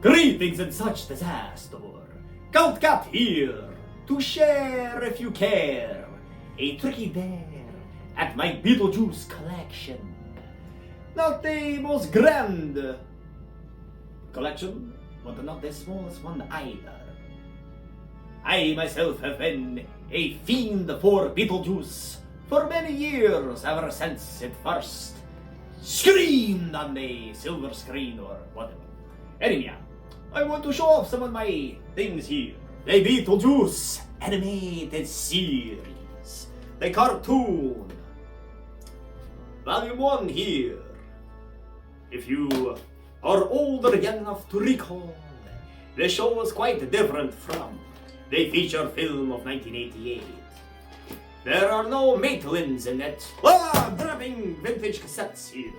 Greetings in such disaster. Count Cat here, to share if you care, a tricky bear at my Beetlejuice collection. Not the most grand collection, but not the smallest one either. I myself have been a fiend for Beetlejuice for many years, ever since it first screamed on the silver screen or whatever. Anyhow, I want to show off some of my things here. The Beetlejuice animated series. The cartoon. Volume 1 here. If you are old or young enough to recall, the show was quite different from the feature film of 1988. There are no Maitlands in it. Grabbing vintage cassettes here.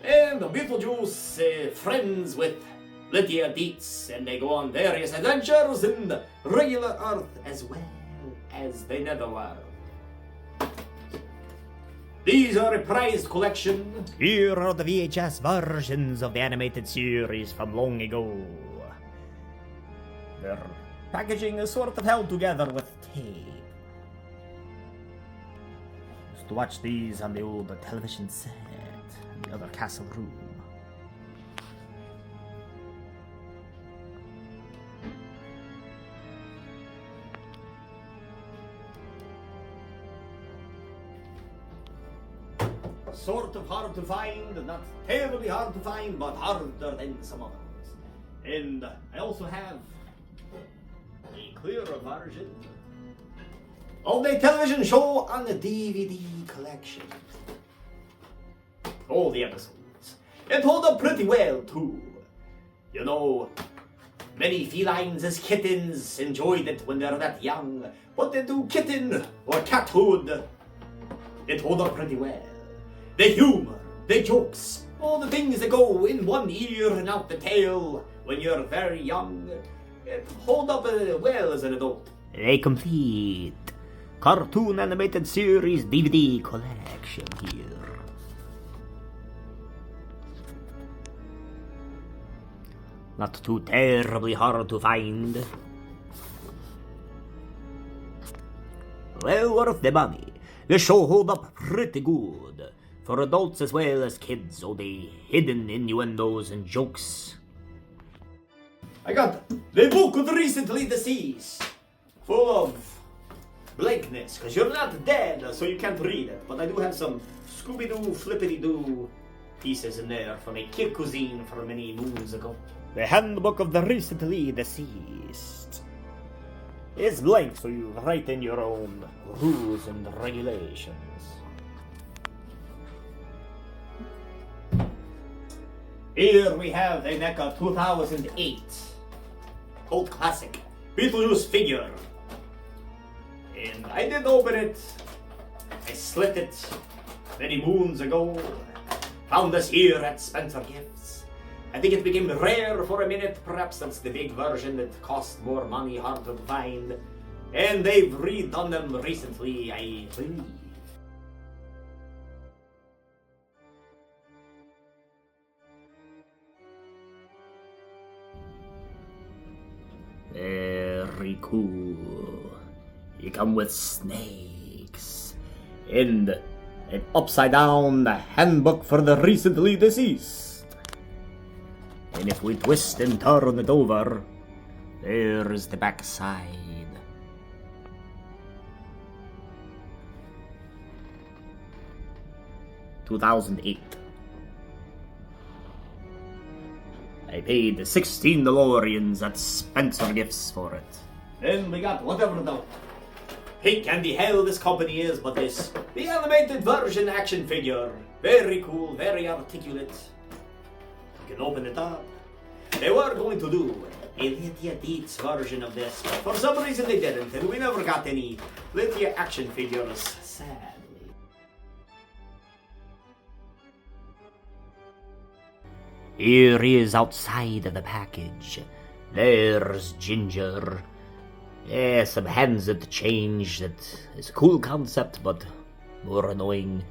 And the Beetlejuice friends with Lydia Dietz, and they go on various adventures in the regular Earth as well as the Netherworld. These are a prized collection. Here are the VHS versions of the animated series from long ago. Their packaging is sort of held together with tape. Used to watch these on the old television set in the other castle room. Sort of hard to find, not terribly hard to find, but harder than some others. And I also have a clearer version of the television show on the DVD collection. All the episodes. It hold up pretty well too. You know, many felines as kittens enjoyed it when they're that young, but they do kitten or cathood. It hold up pretty well. The humor, the jokes, all the things that go in one ear and out the tail when you're very young, it hold up well as an adult. A complete cartoon animated series DVD collection here. Not too terribly hard to find. Well worth the money. The show hold up pretty good. For adults as well as kids, all the hidden innuendos and jokes. I got the book of the recently deceased, full of blankness, because you're not dead, so you can't read it. But I do have some Scooby-Doo, Flippity-Doo pieces in there from a kid cuisine from many moons ago. The handbook of the recently deceased is blank, so you write in your own rules and regulations. Here we have the NECA 2008 cult classic Beetlejuice figure. And I did open it. I slit it many moons ago. Found this here at Spencer Gifts. I think it became rare for a minute. Perhaps that's the big version that cost more money, hard to find. And they've redone them recently, I believe. Very cool. You come with snakes and an upside down handbook for the recently deceased. And if we twist and turn it over, there's the backside. $2008. I paid 16 DeLoreans at Spencer Gifts for it. Then we got whatever the pink and the hell this company is, but the animated version action figure. Very cool, very articulate. You can open it up. They were going to do a Lydia Dietz version of this, but for some reason they didn't, and we never got any Lydia action figures, sadly. Here he is outside of the package. There's Ginger. Yeah, some hands that change. That is a cool concept, but more annoying.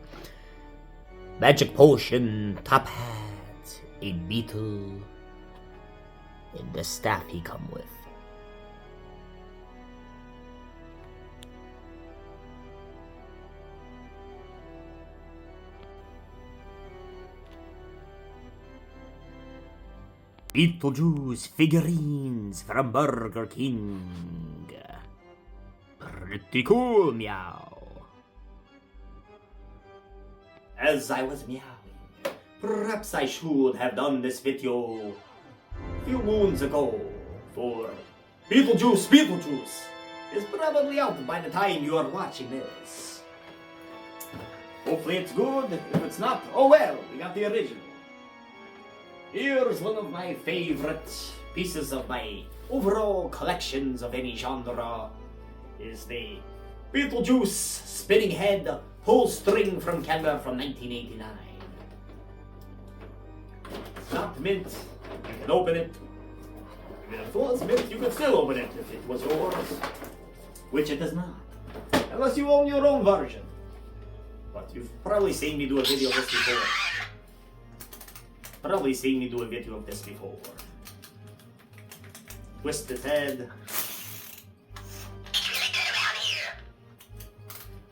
Magic potion, top hat, a beetle, and the staff he come with. Beetlejuice figurines from Burger King. Pretty cool, meow. As I was meowing, perhaps I should have done this video a few moons ago, for Beetlejuice is probably out by the time you are watching this. Hopefully it's good. If it's not, oh well, we got the original. Here's one of my favorite pieces of my overall collections of any genre, is the Beetlejuice spinning head pull string from Canada from 1989. It's not mint, you can open it. If it was mint, you could still open it if it was yours, which it is not, unless you own your own version. But you've probably seen me do a video of this before. Probably seen me do a video of this before. Twist his head.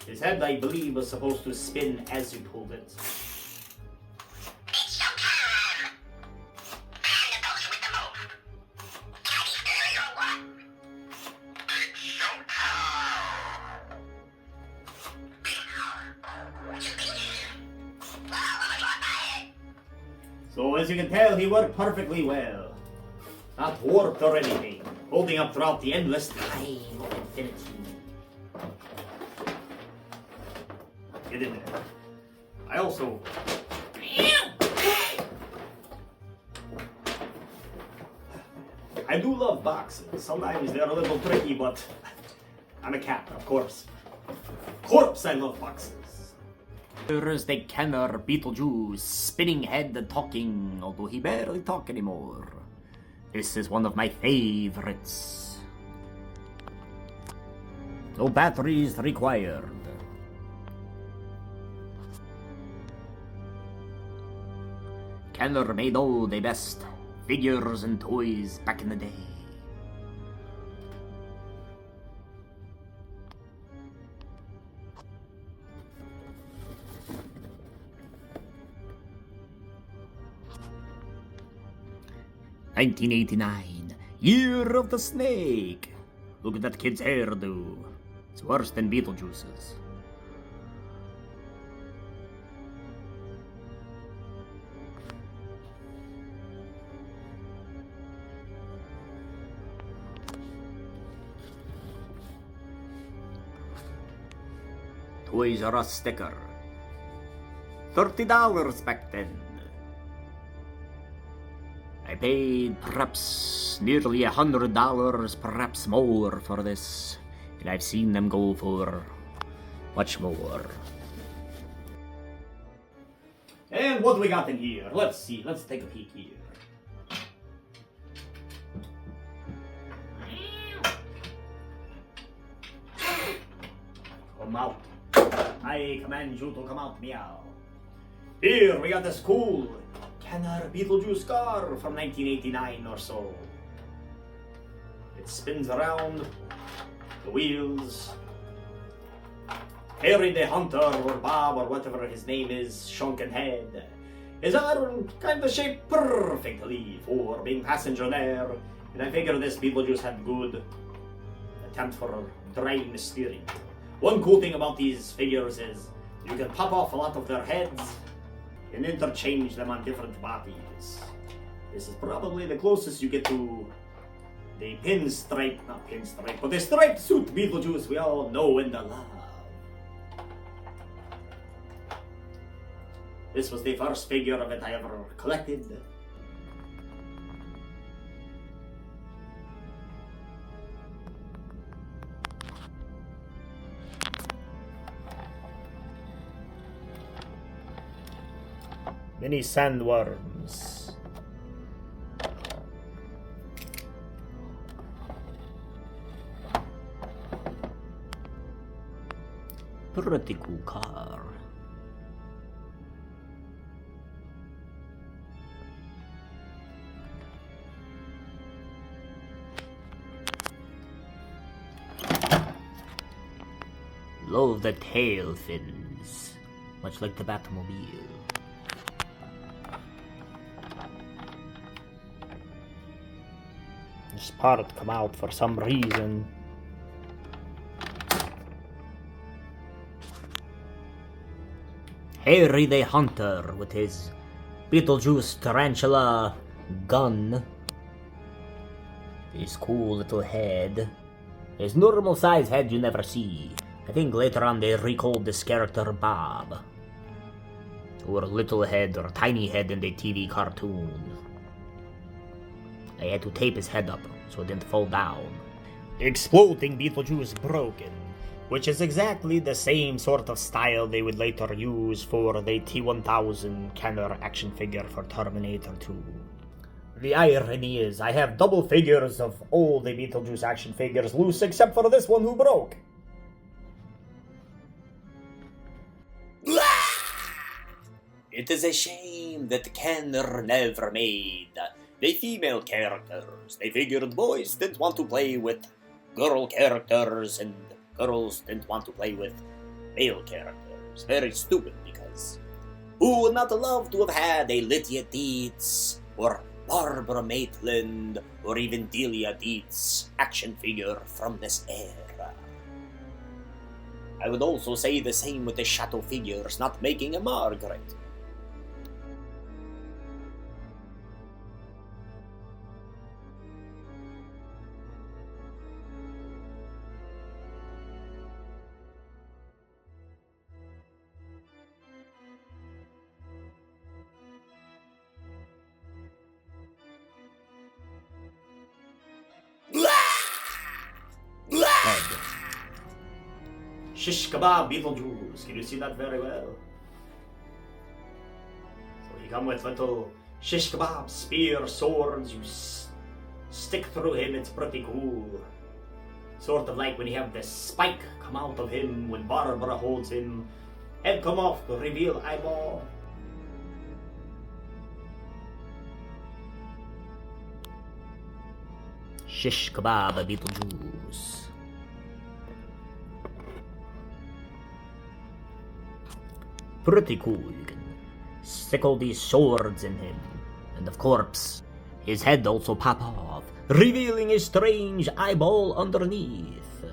His head, I believe, was supposed to spin as you pulled it. So as you can tell, he worked perfectly well. Not warped or anything, holding up throughout the endless time of infinity. Get in there. I also... I do love boxes. Sometimes they're a little tricky, but I'm a cat, of course. Of course I love boxes. Here is the Kenner Beetlejuice, spinning head talking, although he barely talk anymore. This is one of my favorites. No batteries required. Kenner made all the best figures and toys back in the day. "1989, Year of the Snake. Look at that kid's hairdo. It's worse than Beetlejuice's." Toys R Us sticker. $30 back then. I paid perhaps nearly $100, perhaps more for this, and I've seen them go for much more. And what do we got in here? Let's see, let's take a peek here. Come out. I command you to come out, meow. Here we got this cool Kenner Beetlejuice car from 1989 or so. It spins around, the wheels. Harry the Hunter, or Bob, or whatever his name is, shrunken head. His arm kind of shaped perfectly for being passenger there, and I figure this Beetlejuice had good attempt for driving the steering. One cool thing about these figures is you can pop off a lot of their heads and interchange them on different bodies. This is probably the closest you get to the not pinstripe, but the striped suit Beetlejuice we all know and love. This was the first figure of it I ever collected. Many sandworms. Pretty cool car. Love the tail fins, much like the Batmobile. This part come out for some reason. Harry the Hunter with his Beetlejuice tarantula gun. His cool little head. His normal size head you never see. I think later on they recalled this character Bob. Or little head or tiny head in the TV cartoon. They had to tape his head up so it didn't fall down. Exploding Beetlejuice broken, which is exactly the same sort of style they would later use for the T-1000 Kenner action figure for Terminator 2. The irony is, I have double figures of all the Beetlejuice action figures loose except for this one who broke. It is a shame that Kenner never made the female characters. They figured boys didn't want to play with girl characters and girls didn't want to play with male characters. Very stupid, because who would not love to have had a Lydia Dietz or Barbara Maitland or even Delia Dietz action figure from this era? I would also say the same with the Shadow figures not making a Margaret. Shish kebab Beetlejuice. Can you see that very well? So he come with little shish kebab spear swords. You stick through him. It's pretty cool. Sort of like when you have the spike come out of him when Barbara holds him. Head come off to reveal eyeball. Shish kebab Beetlejuice. Pretty cool. You can stick all these swords in him. And of course, his head also pop off, revealing a strange eyeball underneath.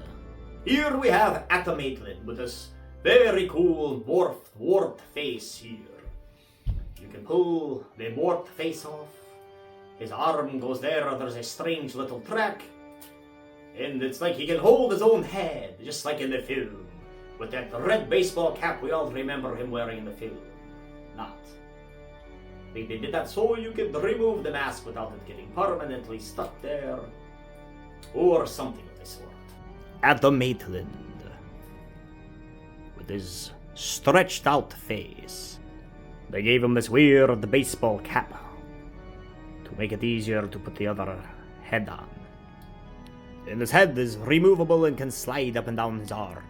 Here we have Atom Maitland with this very cool warped face here. You can pull the warped face off. His arm goes there, there's a strange little track. And it's like he can hold his own head, just like in the film. With that red baseball cap we all remember him wearing in the film. Not. They did that so you could remove the mask without it getting permanently stuck there. Or something of the sort. Atom Maitland. With his stretched out face. They gave him this weird baseball cap. To make it easier to put the other head on. And his head is removable and can slide up and down his arm.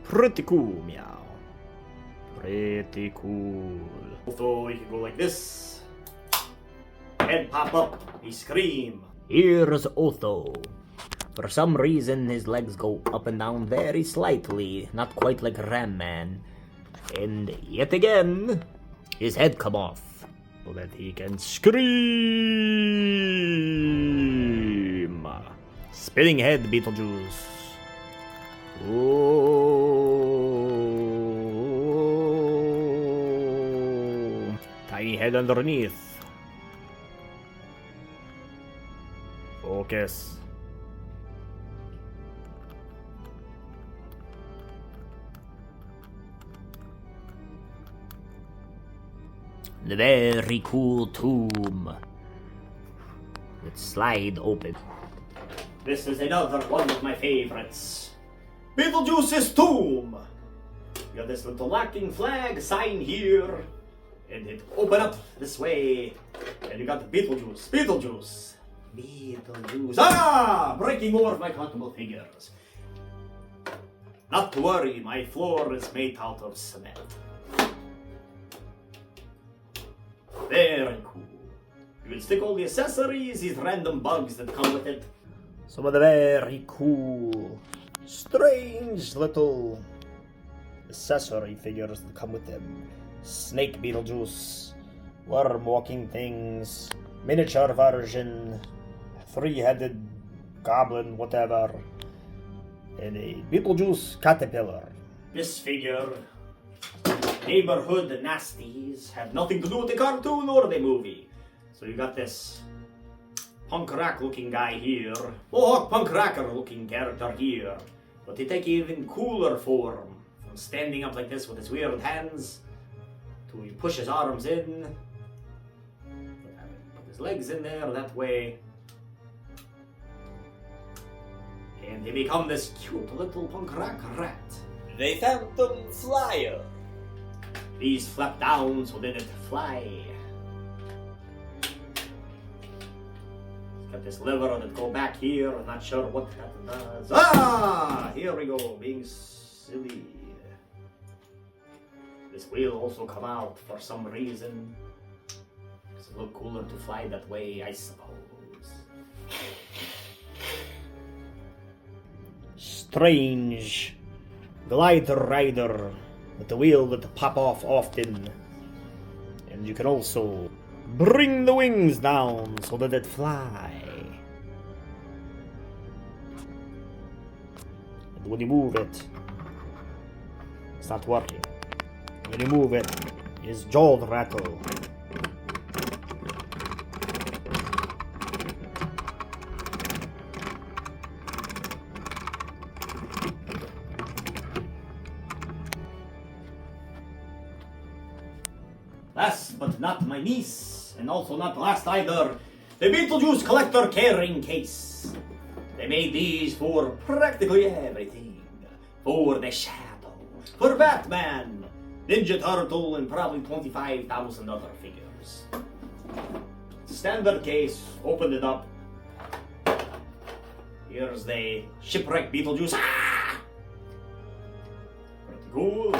Pretty cool, meow. Pretty cool. So he can go like this. Head pop up, he scream. Here's Otho. For some reason his legs go up and down very slightly, not quite like Ram Man. And yet again, his head come off. So that he can scream. Spinning head Beetlejuice. Oh, tiny head underneath. Focus. The very cool tomb. Let's slide open. This is another one of my favorites. Beetlejuice's tomb! You got this little locking flag sign here, and it open up this way, and you got the Beetlejuice. Beetlejuice! Beetlejuice. Ah! Breaking more of my collectible figures. Not to worry, my floor is made out of cement. Very cool. You can stick all the accessories, these random bugs that come with it. Some of the very cool strange little accessory figures that come with them. Snake Beetlejuice, worm walking things, miniature version, three-headed goblin, whatever, and a Beetlejuice caterpillar. This figure, neighborhood nasties, have nothing to do with the cartoon or the movie. So you got this punk rock looking guy here, or punk rocker looking character here, but they take even cooler form, from standing up like this with his weird hands, to he push his arms in, put his legs in there that way, and they become this cute little punk rock rat. The Phantom Flyer. These flap down so they don't fly. It's got this lever that go back here. I'm not sure what that does. Ah! Here we go, being silly. This wheel also come out for some reason. Does it look cooler to fly that way, I suppose. Strange glider rider with the wheel that pop off often, and you can also bring the wings down so that it fly. And when you move it, it's not working. When you move it, his jaw rattle. Last but not my niece, and also not last either, the Beetlejuice collector carrying case. They made these for practically everything. For the Shadow, for Batman, Ninja Turtle, and probably 25,000 other figures. Standard case, opened it up. Here's the shipwreck Beetlejuice. Ah! Pretty cool.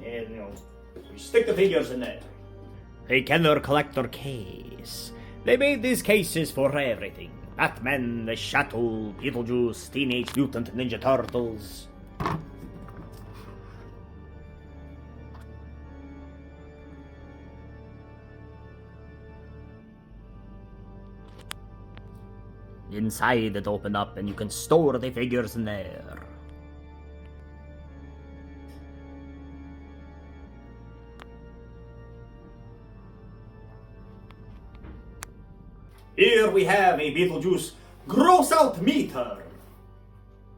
And, you know, you stick the figures in there. A Kenner collector case. They made these cases for everything. Batman, the Shadow, Beetlejuice, Teenage Mutant Ninja Turtles. Inside it open up and you can store the figures in there. Here we have a Beetlejuice gross out meter.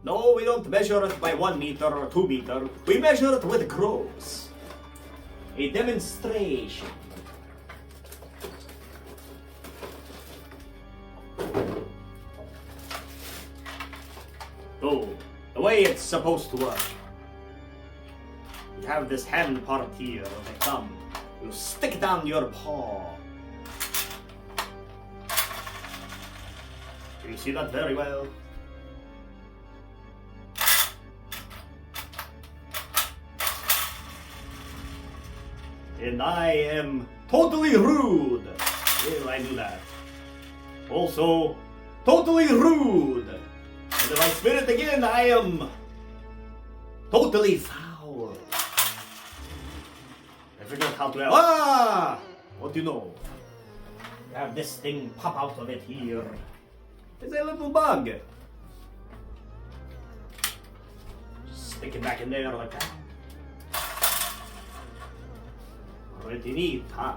No, we don't measure it by 1 meter or 2 meter. We measure it with gross. A demonstration. So, the way it's supposed to work. You have this hand part here of the thumb. You stick down your paw. Do you see that very well? And I am totally rude. Will I do that? Also, totally rude. And if I spin it again, I am totally foul. I forgot how to. Ah! What do you know? You have this thing pop out of it here. It's a little bug. Stick it back in there like that. Pretty neat, huh?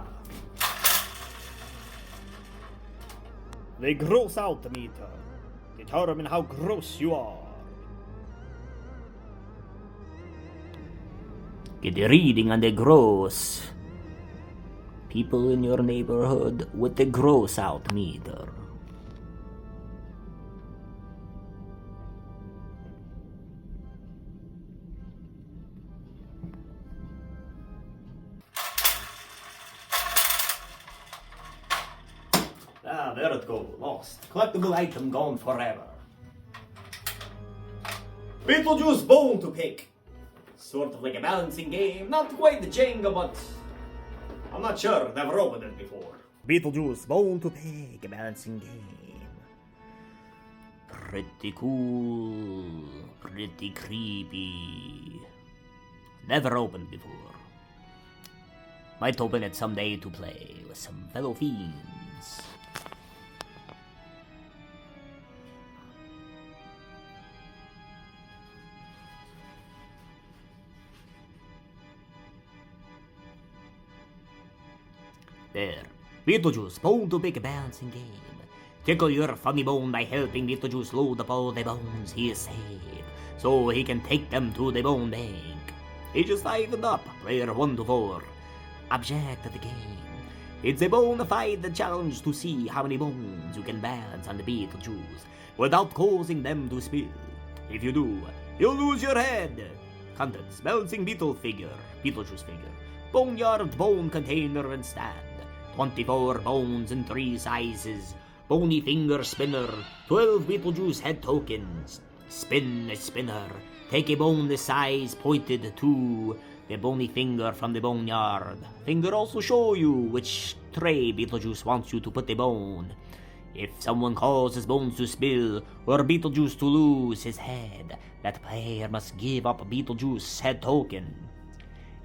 The gross out meter. Determine how gross you are. Get a reading on the gross. People in your neighborhood with the gross out meter. Ah, there it goes. Lost. Collectible item gone forever. Beetlejuice bone to pick. Sort of like a balancing game. Not quite the Jenga, but I'm not sure. Never opened it before. Beetlejuice bone to pick, a balancing game. Pretty cool, pretty creepy. Never opened before. Might open it someday to play with some fellow fiends. There. Beetlejuice, bone to pick a balancing game. Tickle your funny bone by helping Beetlejuice load up all the bones he has saved, so he can take them to the bone bank. Ages 5 and up, player 1 to 4. Object of the game. It's a bona fide challenge to see how many bones you can balance on the Beetlejuice without causing them to spill. If you do, you'll lose your head. Contents: balancing Beetlejuice figure, boneyard bone container and stand, 24 bones in 3 sizes, bony finger spinner, 12 Beetlejuice head tokens, spin a spinner, take a bone this size pointed to the bony finger from the boneyard. Finger also show you which tray Beetlejuice wants you to put the bone. If someone causes bones to spill or Beetlejuice to lose his head, that player must give up a Beetlejuice head token.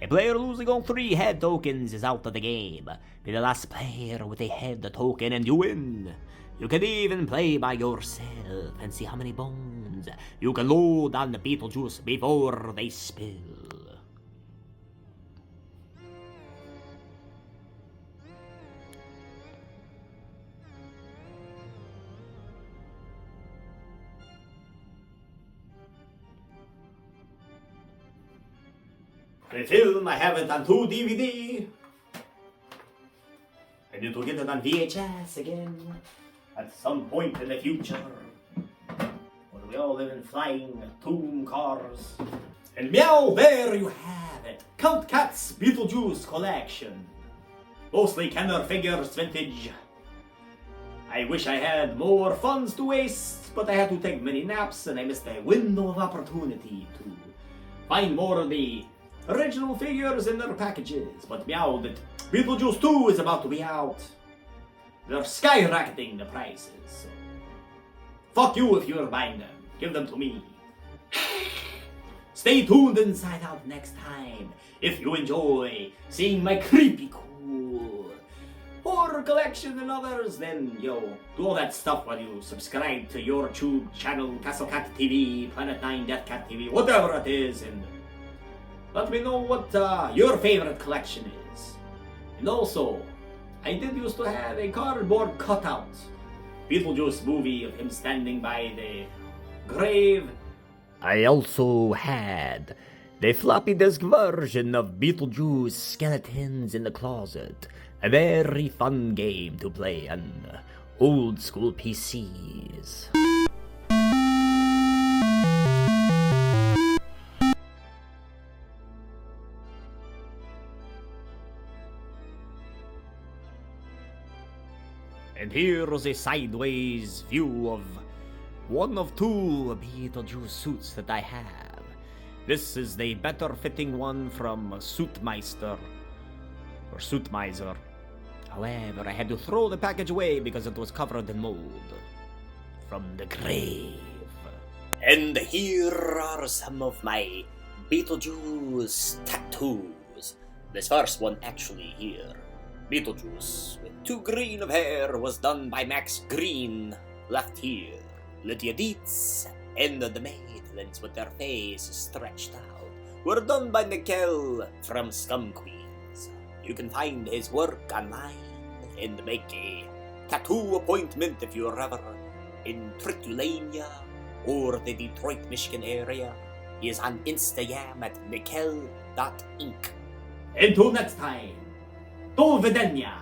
A player losing all 3 head tokens is out of the game. Be the last player with a head token and you win. You can even play by yourself and see how many bones you can load on the Beetlejuice before they spill. The film, I have it on 2 DVD. I need to get it on VHS again at some point in the future. When we all live in flying tomb cars. And meow, there you have it. Count Cat's Beetlejuice collection. Mostly Kenner figures vintage. I wish I had more funds to waste, but I had to take many naps and I missed a window of opportunity to find more of the original figures in their packages. But meow, that Beetlejuice 2 is about to be out. They're skyrocketing the prices. So fuck you if you're buying them. Give them to me. Stay tuned Inside Out next time if you enjoy seeing my creepy cool horror collection and others. Then do all that stuff while you subscribe to your YouTube channel, Castle Cat TV, Planet 9 Death Cat TV, whatever it is, and let me know what your favorite collection is. And also, I did used to have a cardboard cutout Beetlejuice movie of him standing by the grave. I also had the floppy disk version of Beetlejuice Skeletons in the Closet, a very fun game to play on old school PCs. And here is a sideways view of one of 2 Beetlejuice suits that I have. This is the better fitting one from Suitmeister, or Suitmiser. However, I had to throw the package away because it was covered in mold from the grave. And here are some of my Beetlejuice tattoos. This first one actually here. Beetlejuice with 2 green of hair was done by Max Green, left here. Lydia Dietz and the maidens with their faces stretched out were done by Nickel from Scum Queens. You can find his work online and make a tattoo appointment if you're ever in Tritulania or the Detroit, Michigan area. He is on Instagram at nickel.inc. Until next time, do videnia.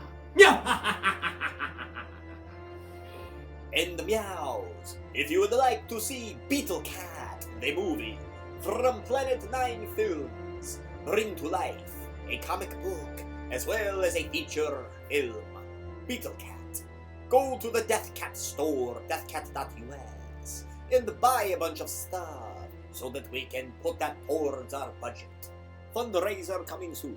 And meows, if you would like to see Beetle Cat, the movie, from Planet 9 Films, bring to life a comic book as well as a feature film, Beetle Cat, go to the Death Cat store, deathcat.us, and buy a bunch of stuff so that we can put that towards our budget. Fundraiser coming soon.